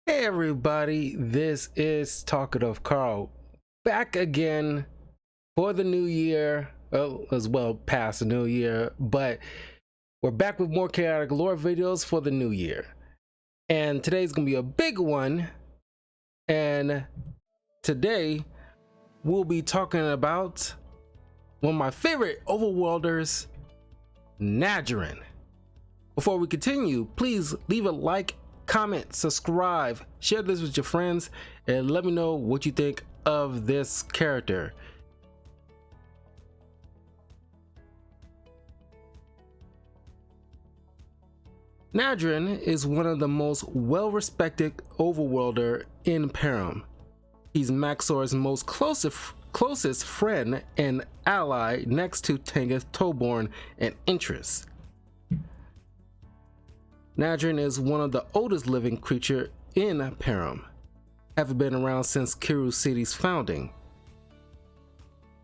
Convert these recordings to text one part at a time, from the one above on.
Hey everybody, this is Talkative Carl back again for the new year, as well past the new year, but we're back with more chaotic lore videos for the new year. And today's gonna be a big one, and today we'll be talking about one of my favorite overworlders, Najarin. Before we continue, please leave a like, comment, subscribe, share this with your friends, and let me know what you think of this character. Najarin is one of the most well-respected overworlder in Param. He's Maxor's most closest friend and ally next to Tengus, Toborn, and Interest. Najarin is one of the oldest living creature in Param, having been around since Kiru City's founding.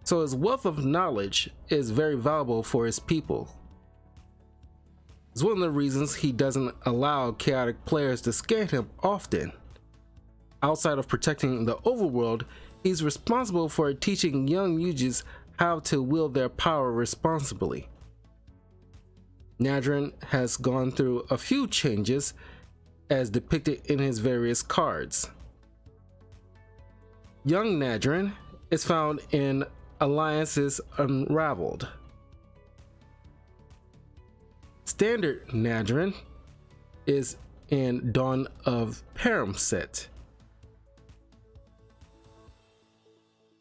So his wealth of knowledge is very valuable for his people. It's one of the reasons he doesn't allow chaotic players to scan him often. Outside of protecting the overworld, he's responsible for teaching young muges how to wield their power responsibly. Najarin has gone through a few changes as depicted in his various cards. Young Najarin is found in Alliances Unraveled. Standard Najarin is in Dawn of Param set.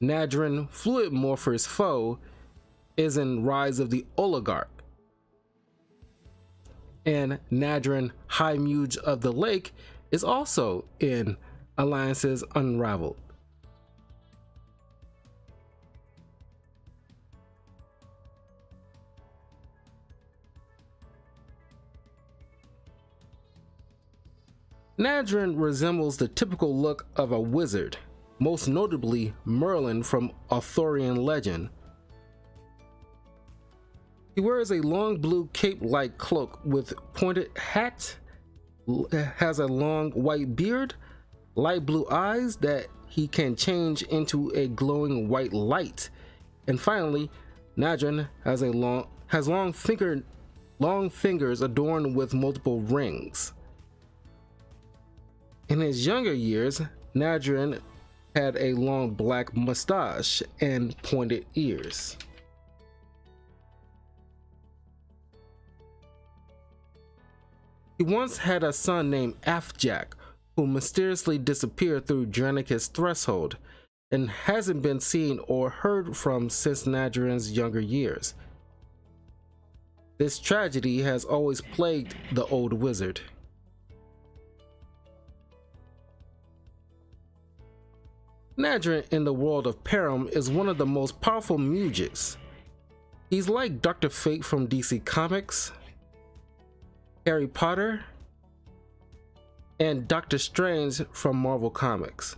Najarin Fluid Morpher's Foe is in Rise of the Oligarch. And Najarin High Muge of the Lake is also in Alliances Unraveled. Najarin resembles the typical look of a wizard, most notably Merlin from Arthurian legend. He wears a long blue cape-like cloak with pointed hat, has a long white beard, light blue eyes that he can change into a glowing white light, and finally, Najarin has long fingers adorned with multiple rings. In his younger years, Najarin had a long black mustache and pointed ears. He once had a son named Afjak, who mysteriously disappeared through Dranicus' threshold and hasn't been seen or heard from since Najarin's younger years. This tragedy has always plagued the old wizard. Najarin in the world of Param is one of the most powerful muges. He's like Dr. Fate from DC Comics, Harry Potter, and Doctor Strange from Marvel Comics.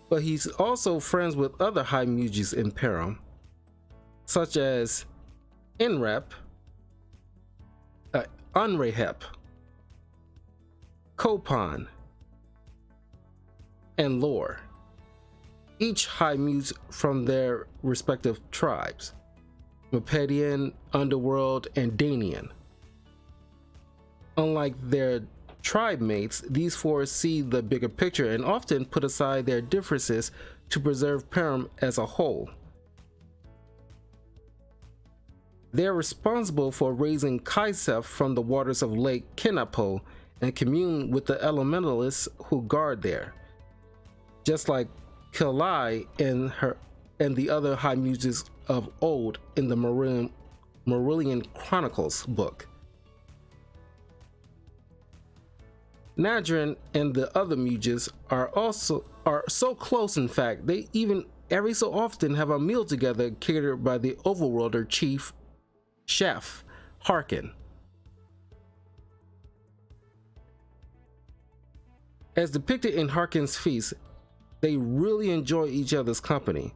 But he's also friends with other high muges in Param, such as Inrep, Unrehep, Kopan, and Lore, each high muse from their respective tribes, Mepedian, Underworld, and Danian. Unlike their tribe mates, these four see the bigger picture and often put aside their differences to preserve Param as a whole. They are responsible for raising Kaisef from the waters of Lake Kinapo and commune with the elementalists who guard there, just like Kilai and the other high muses of old in the Marillion Chronicles book. Najarin and the other muges are so close, in fact, they even every so often have a meal together catered by the overworlder chief chef Harkin. As depicted in Harkin's feast, they really enjoy each other's company,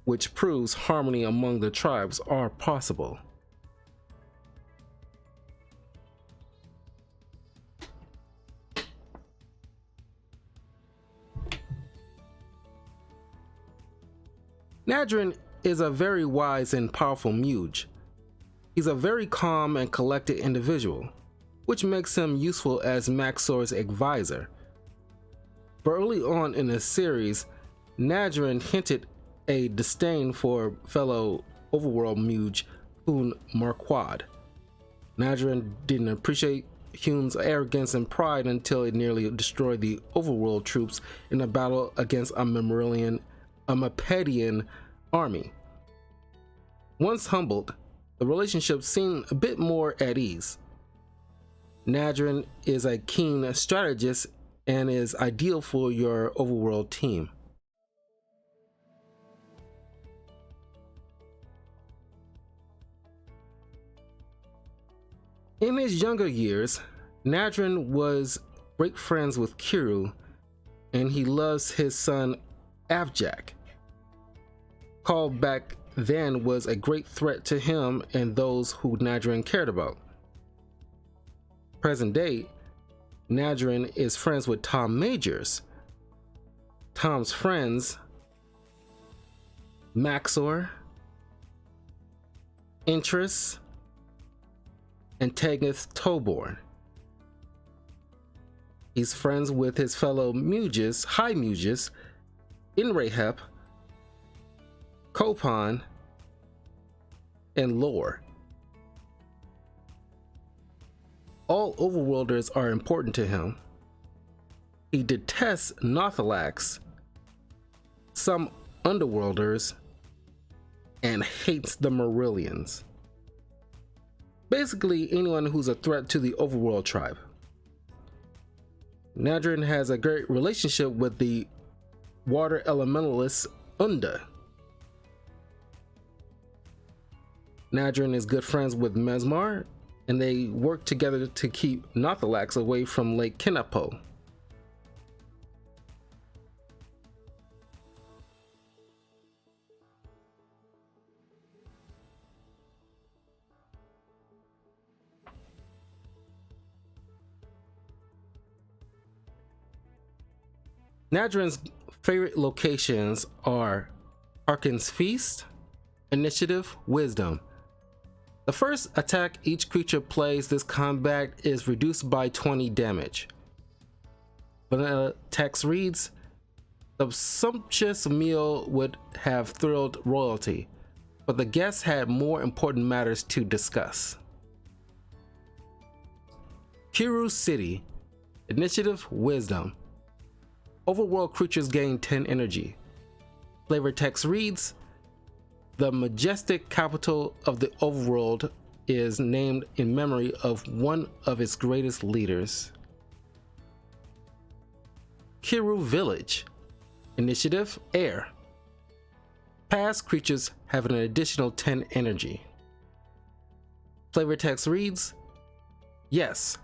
which proves harmony among the tribes are possible. Najarin is a very wise and powerful Muge. He's a very calm and collected individual, which makes him useful as Maxor's advisor. But early on in the series, Najarin hinted a disdain for fellow overworld Muge Hun Marquard. Najarin didn't appreciate Hun's arrogance and pride until it nearly destroyed the overworld troops in a battle against a Mapedian army. Once humbled, the relationship seemed a bit more at ease. Najarin is a keen strategist and is ideal for your overworld team. In his younger years, Najarin was great friends with Kiru, and he loves his son Avjak. Called back then was a great threat to him and those who Najarin cared about. Present day, Najarin is friends with Tom Majors. Tom's friends, Maxor, Interest, and Tegeth Toborn. He's friends with his fellow Muges, High Muges, Inrahep, Kopan, and Lore. All overworlders are important to him. He detests Nothalax, some underworlders, and hates the Marillions. Basically, anyone who's a threat to the overworld tribe. Najarin has a great relationship with the water elementalist Unda. Najarin is good friends with Mesmar, and they work together to keep Nothalax away from Lake Kinapo. Najarin's favorite locations are Harkin's Feast, Initiative, Wisdom. The first attack each creature plays this combat is reduced by 20 damage. Vanilla text reads, "The sumptuous meal would have thrilled royalty, but the guests had more important matters to discuss." Kiru City, Initiative, Wisdom. Overworld creatures gain 10 energy. Flavor text reads, "The majestic capital of the overworld is named in memory of one of its greatest leaders." Kiru Village, Initiative, Air. Past creatures have an additional 10 energy. Flavor text reads, "Yes,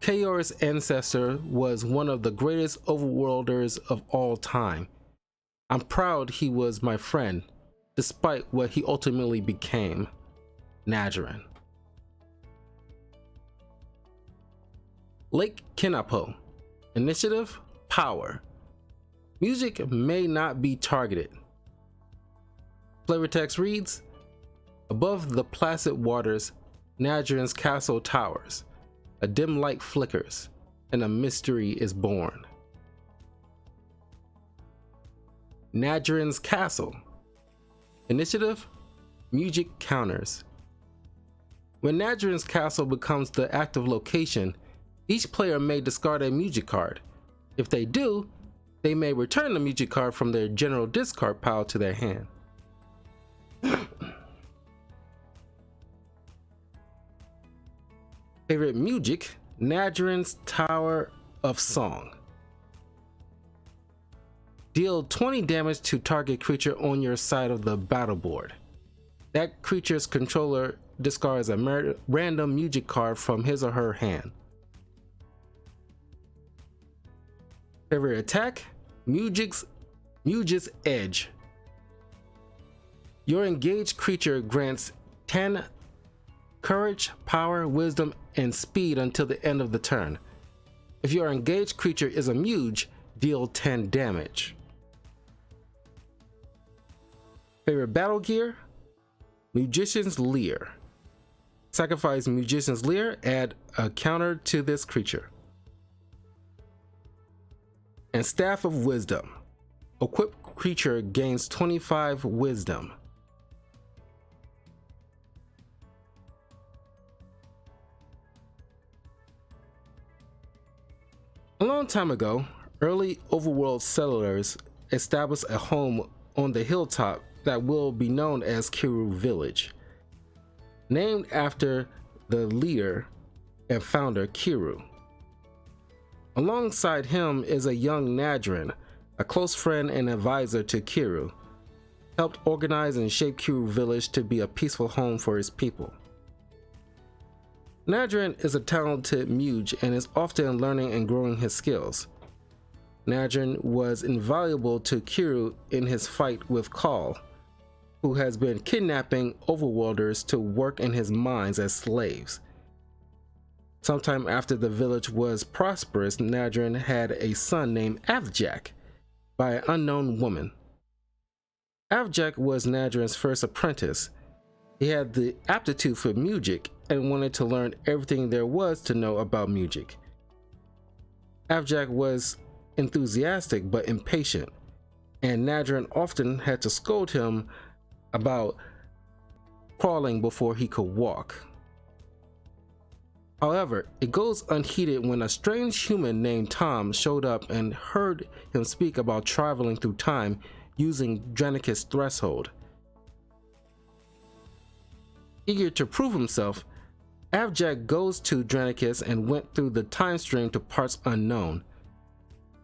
Kayor's ancestor was one of the greatest overworlders of all time. I'm proud he was my friend, despite what he ultimately became. Najarin." Lake Kinapo, Initiative, Power. Music may not be targeted. Flavor text reads, "Above the placid waters, Najarin's castle towers. A dim light flickers, and a mystery is born." Najarin's Castle. Initiative, Music Counters. When Najarin's Castle becomes the active location, each player may discard a music card. If they do, they may return the music card from their general discard pile to their hand. Favorite music, Najarin's Tower of Song. Deal 20 damage to target creature on your side of the battle board. That creature's controller discards a random music card from his or her hand. Favorite attack, Muge's Edge. Your engaged creature grants 10 courage, power, wisdom, and speed until the end of the turn. If your engaged creature is a Muge, deal 10 damage. Favorite battle gear? Magician's Leer. Sacrifice Magician's Leer, add a counter to this creature. And Staff of Wisdom. Equipped creature gains 25 wisdom. A long time ago, early overworld settlers established a home on the hilltop that will be known as Kiru Village, named after the leader and founder Kiru. Alongside him is a young Najarin, a close friend and advisor to Kiru, helped organize and shape Kiru Village to be a peaceful home for his people. Najarin is a talented mage and is often learning and growing his skills. Najarin was invaluable to Kiru in his fight with Khal, who has been kidnapping overworlders to work in his mines as slaves. Sometime after the village was prosperous, Najarin had a son named Avjak by an unknown woman. Avjak was Najarin's first apprentice. He had the aptitude for music and wanted to learn everything there was to know about music. Avjak was enthusiastic but impatient, and Najarin often had to scold him about crawling before he could walk. However, it goes unheeded when a strange human named Tom showed up and heard him speak about traveling through time using Dranicus' threshold. Eager to prove himself, Avjak goes to Dranicus and went through the time stream to parts unknown.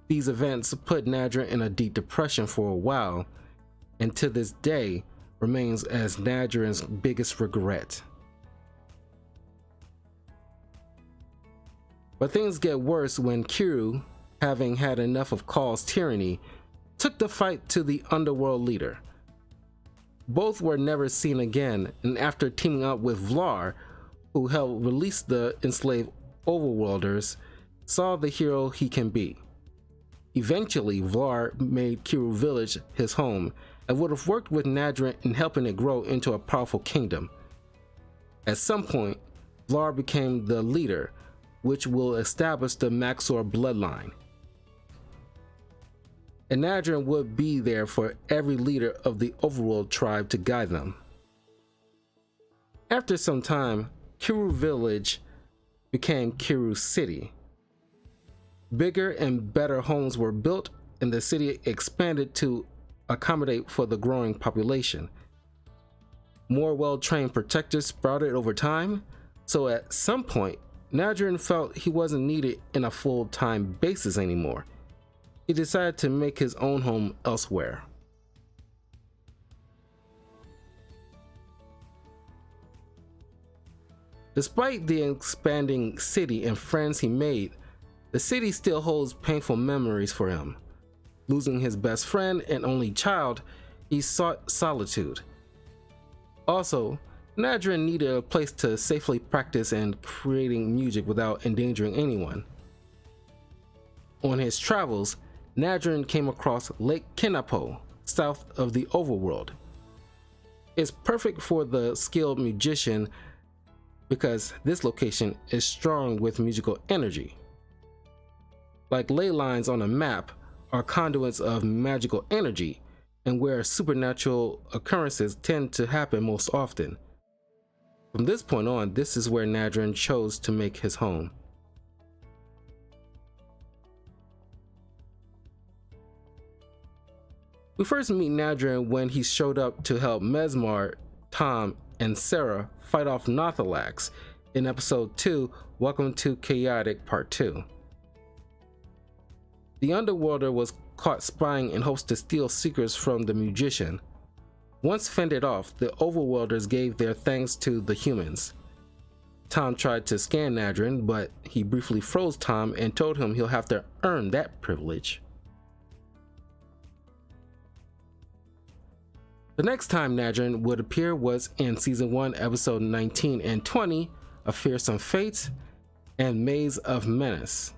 These events put Najarin in a deep depression for a while, and to this day remains as Najarin's biggest regret. But things get worse when Kiru, having had enough of Khal's tyranny, took the fight to the underworld leader. Both were never seen again, and after teaming up with Vlar, who helped release the enslaved overworlders, saw the hero he can be. Eventually, Vlar made Kiru Village his home and would have worked with Najarin in helping it grow into a powerful kingdom. At some point, Vlar became the leader, which will establish the Maxor bloodline. And Najarin would be there for every leader of the overworld tribe to guide them. After some time, Kiru Village became Kiru City. Bigger and better homes were built, and the city expanded to accommodate for the growing population. More well-trained protectors sprouted over time, so at some point, Najarin felt he wasn't needed in a full-time basis anymore. He decided to make his own home elsewhere. Despite the expanding city and friends he made, the city still holds painful memories for him. Losing his best friend and only child, he sought solitude. Also, Najarin needed a place to safely practice and creating music without endangering anyone. On his travels, Najarin came across Lake Kenapo, south of the overworld. It's perfect for the skilled musician because this location is strong with musical energy. Like ley lines on a map are conduits of magical energy, and where supernatural occurrences tend to happen most often. From this point on, this is where Najarin chose to make his home. We first meet Najarin when he showed up to help Mesmar, Tom, and Sarah fight off Nothalax in episode 2, Welcome to Chaotic Part 2. The Underworlder was caught spying in hopes to steal secrets from the musician. Once fended off, the Overworlders gave their thanks to the humans. Tom tried to scan Najarin, but he briefly froze Tom and told him he'll have to earn that privilege. The next time Najarin would appear was in Season 1, Episode 19 and 20 of Fearsome Fates and Maze of Menace.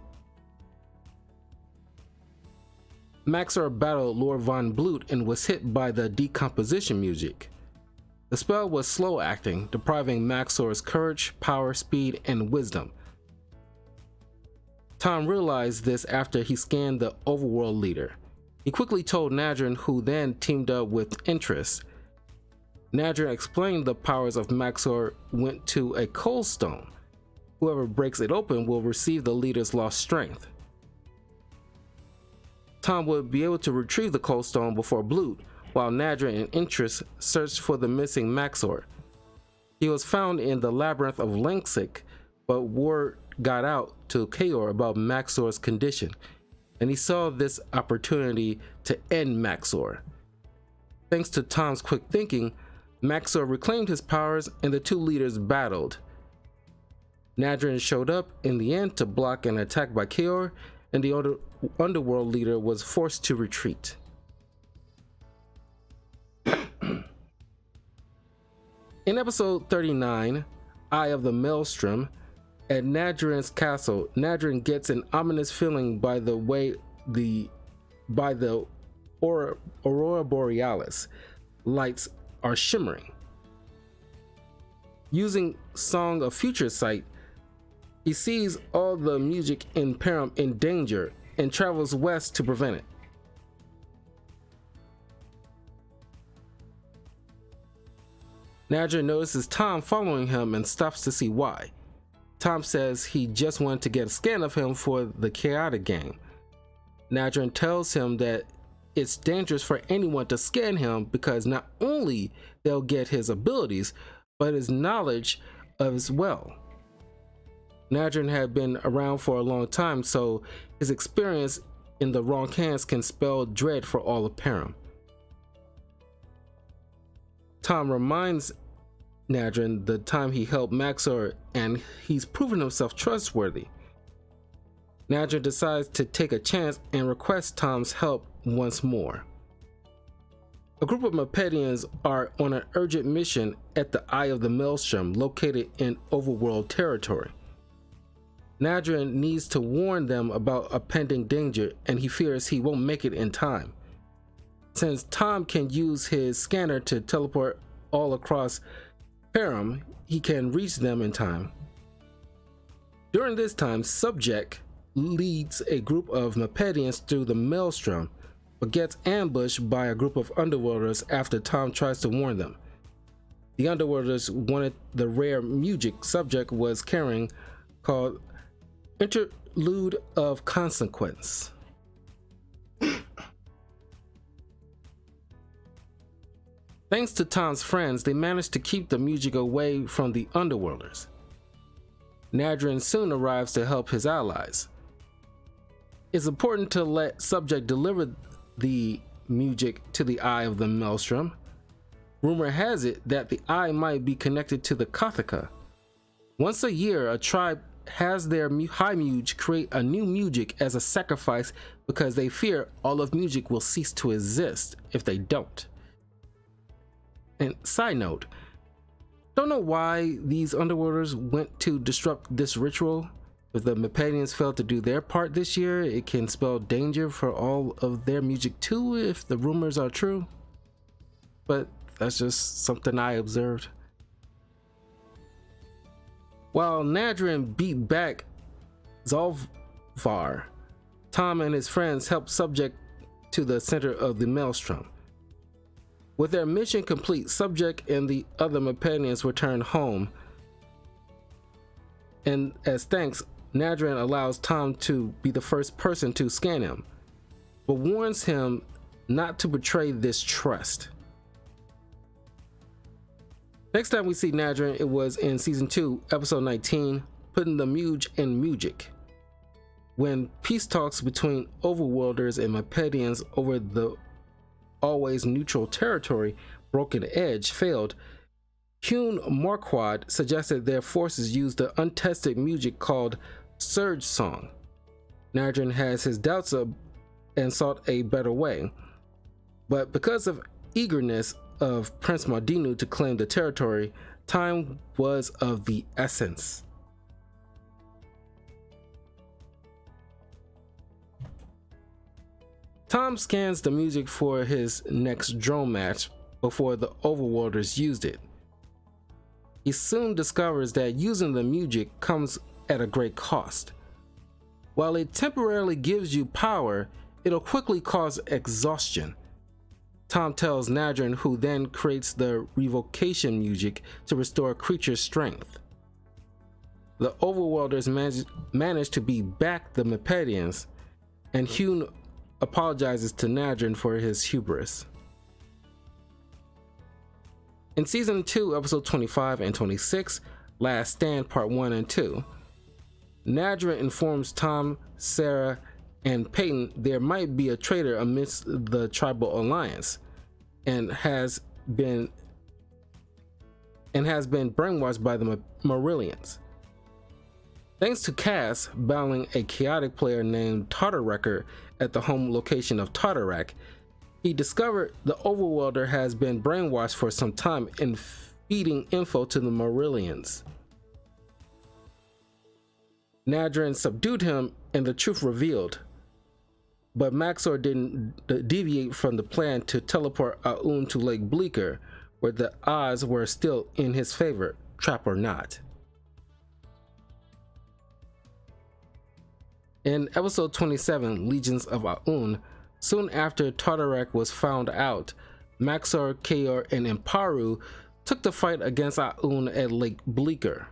Maxor battled Lord von Blut and was hit by the decomposition music. The spell was slow acting, depriving Maxor's courage, power, speed, and wisdom. Tom realized this after he scanned the overworld leader. He quickly told Najarin, who then teamed up with Interest. Najarin explained the powers of Maxor went to a cold stone. Whoever breaks it open will receive the leader's lost strength. Tom would be able to retrieve the cold stone before Blut, while Najarin and Interest searched for the missing Maxor. He was found in the labyrinth of Langsik, but word got out to Kaor about Maxor's condition, and he saw this opportunity to end Maxor. Thanks to Tom's quick thinking, Maxor reclaimed his powers and the two leaders battled. Najarin showed up in the end to block an attack by Kaor, and the underworld leader was forced to retreat. In episode 39, Eye of the Maelstrom, at Najarin's castle, Najarin gets an ominous feeling by the Aurora Borealis lights are shimmering. Using Song of Future Sight, he sees all the music in Param in danger and travels west to prevent it. Najarin notices Tom following him and stops to see why. Tom says he just wanted to get a scan of him for the chaotic game. Najarin tells him that it's dangerous for anyone to scan him because not only they'll get his abilities, but his knowledge as well. Najarin had been around for a long time, so his experience in the wrong hands can spell dread for all of Param. Tom reminds Najarin the time he helped Maxor, and he's proven himself trustworthy. Najarin decides to take a chance and requests Tom's help once more. A group of Mepedians are on an urgent mission at the Eye of the Maelstrom, located in overworld territory. Najarin needs to warn them about a pending danger, and he fears he won't make it in time. Since Tom can use his scanner to teleport all across Param, he can reach them in time. During this time, Subject leads a group of Mepedians through the Maelstrom, but gets ambushed by a group of underworlders after Tom tries to warn them. The underworlders wanted the rare music Subject was carrying, called Interlude of Consequence. Thanks to Tom's friends, they managed to keep the music away from the underworlders. Najarin soon arrives to help his allies. It's important to let Subject deliver the music to the Eye of the Maelstrom. Rumor has it that the eye might be connected to the Kathaka. Once a year, a tribe has their high muge create a new music as a sacrifice because they fear all of music will cease to exist if they don't. And side note, don't know why these underworlders went to disrupt this ritual. If the Mepedians failed to do their part this year, it can spell danger for all of their music too if the rumors are true. But that's just something I observed. While Najarin beat back Zolvar, Tom and his friends helped Subject to the center of the Maelstrom. With their mission complete, Subject and the other Mepedians return home, and as thanks, Najarin allows Tom to be the first person to scan him, but warns him not to betray this trust. Next time we see Najarin, it was in Season 2, Episode 19, Putting the Muge in Music, when peace talks between overworlders and Mepedians over the always neutral territory, Broken Edge, failed. Hune Marquard suggested their forces use the untested music called Surge Song. Najarin has his doubts and sought a better way, but because of eagerness of Prince Mardinu to claim the territory, time was of the essence. Tom scans the music for his next drone match before the Overworlders used it. He soon discovers that using the music comes at a great cost. While it temporarily gives you power, it'll quickly cause exhaustion. Tom tells Najarin, who then creates the revocation music to restore creatures' strength. The Overworlders manage to beat back the Mepedians, and Hune apologizes to Najarin for his hubris. In Season 2, Episode 25 and 26, Last Stand Part 1 and 2, Najarin informs Tom, Sarah, and Peyton there might be a traitor amidst the tribal alliance, and has been brainwashed by the Marillions. Thanks to Cass battling a chaotic player named Tartarekker at the home location of Tartarak, he discovered the Overworlder has been brainwashed for some time and feeding info to the Marillions. Najarin subdued him and the truth revealed, but Maxor didn't deviate from the plan to teleport Aun to Lake Bleaker, where the odds were still in his favor, trap or not. In episode 27, Legions of Aun, soon after Tartarak was found out, Maxor, Kaor, and Imparu took the fight against Aun at Lake Bleaker.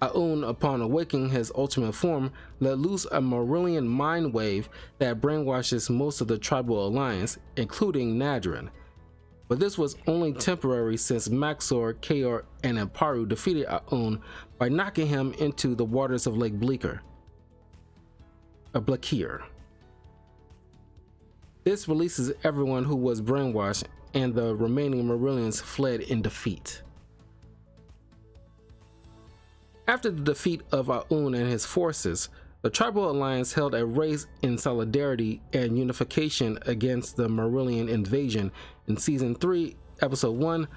Aun, upon awakening his ultimate form, let loose a Marillion mind wave that brainwashes most of the tribal alliance, including Najarin. But this was only temporary, since Maxor, Kaor, and Imparu defeated Aun by knocking him into the waters of Lake Bleaker. This releases everyone who was brainwashed, and the remaining Marillions fled in defeat. After the defeat of Aun and his forces, the Tribal Alliance held a race in solidarity and unification against the Marillion invasion in Season 3, Episode 1,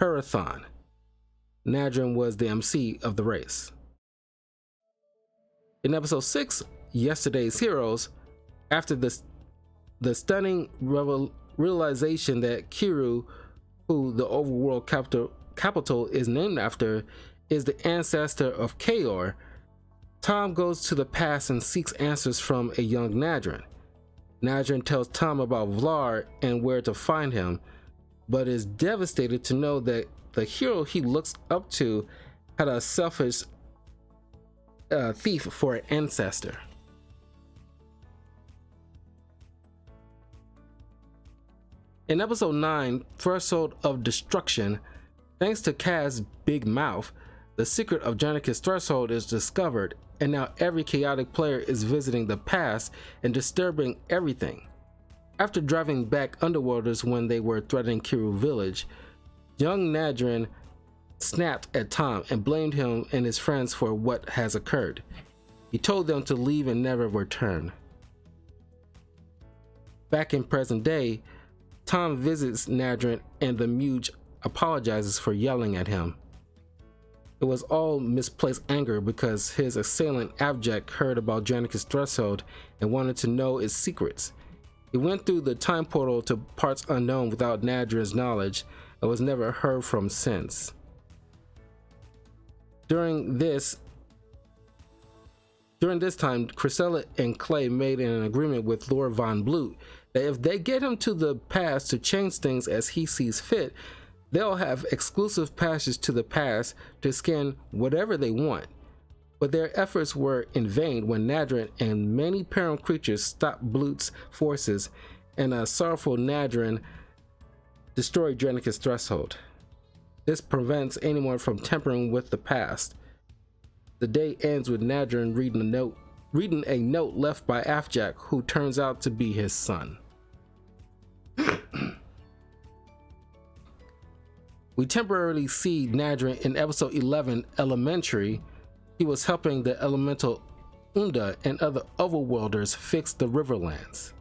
Parathon. Najarin was the MC of the race. In Episode 6, Yesterday's Heroes, after the stunning realization that Kiru, who the overworld capital is named after, is the ancestor of Kaor, Tom goes to the past and seeks answers from a young Najarin. Najarin tells Tom about Vlar and where to find him, but is devastated to know that the hero he looks up to had a selfish thief for an ancestor. In Episode 9, Threshold of Destruction, thanks to Kaz's big mouth, the secret of Janik's threshold is discovered, and now every chaotic player is visiting the past and disturbing everything. After driving back Underworlders when they were threatening Kiru Village, young Najarin snapped at Tom and blamed him and his friends for what has occurred. He told them to leave and never return. Back in present day, Tom visits Najarin and the Muge apologizes for yelling at him. It was all misplaced anger because his assailant Abject heard about Janik's threshold and wanted to know its secrets. He went through the time portal to parts unknown without Najarin's knowledge and was never heard from since. During this time, Chrysella and Clay made an agreement with Lord Von Bloot that if they get him to the past to change things as he sees fit, they'll have exclusive passage to the past to scan whatever they want. But their efforts were in vain when Najarin and many parent creatures stopped Bloot's forces, and a sorrowful Najarin destroyed Janik's threshold. This prevents anyone from tampering with the past. The day ends with Najarin reading a note left by Afjak, who turns out to be his son. We temporarily see Najarin in episode 11, Elementary. He was helping the elemental Unda and other overworlders fix the Riverlands.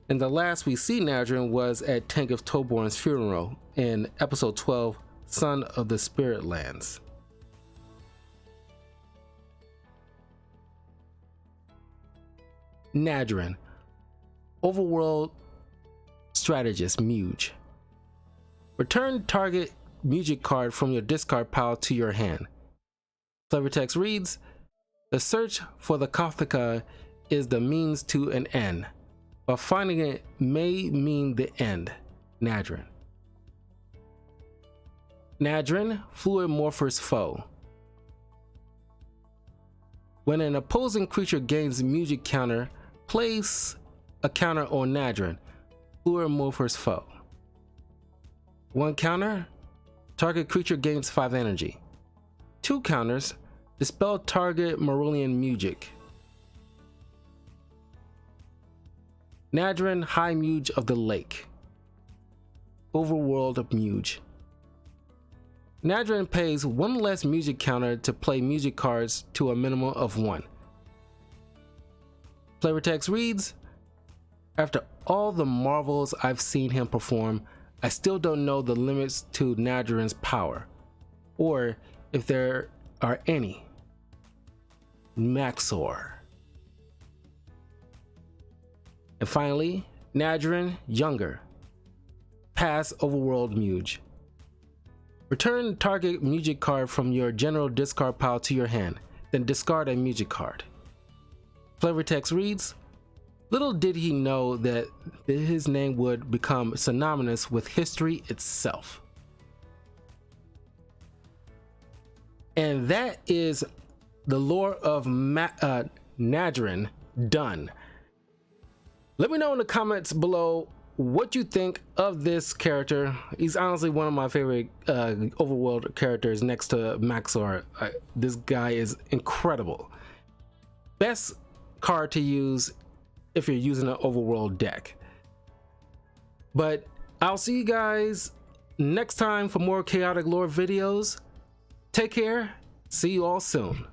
And the last we see Najarin was at Tangoth Toborn's funeral in episode 12, Son of the Spirit Lands. Najarin, overworld strategist Muge. Return target music card from your discard pile to your hand. Flavor text reads, the search for the Kathaka is the means to an end, but finding it may mean the end. Najarin. Najarin, Fluid Morpher's foe. When an opposing creature gains music counter, place a counter on Najarin, Fluid Morpher's foe. One counter, target creature gains 5 energy. 2 counters, dispel target Marillion music. Najarin, High Muge of the Lake. Overworld Muge. Najarin pays 1 less music counter to play music cards to a minimum of 1. Flavor text reads, after all the marvels I've seen him perform, I still don't know the limits to Najarin's power, or if there are any. Maxor. And finally, Najarin, Younger. Pass Overworld Muge. Return target music card from your general discard pile to your hand, then discard a music card. Flavor text reads, little did he know that his name would become synonymous with history itself. And that is the lore of Najarin done. Let me know in the comments below what you think of this character. He's honestly one of my favorite overworld characters next to Maxor. This guy is incredible. Best card to use if you're using an overworld deck. But I'll see you guys next time for more chaotic lore videos. Take care. See you all soon.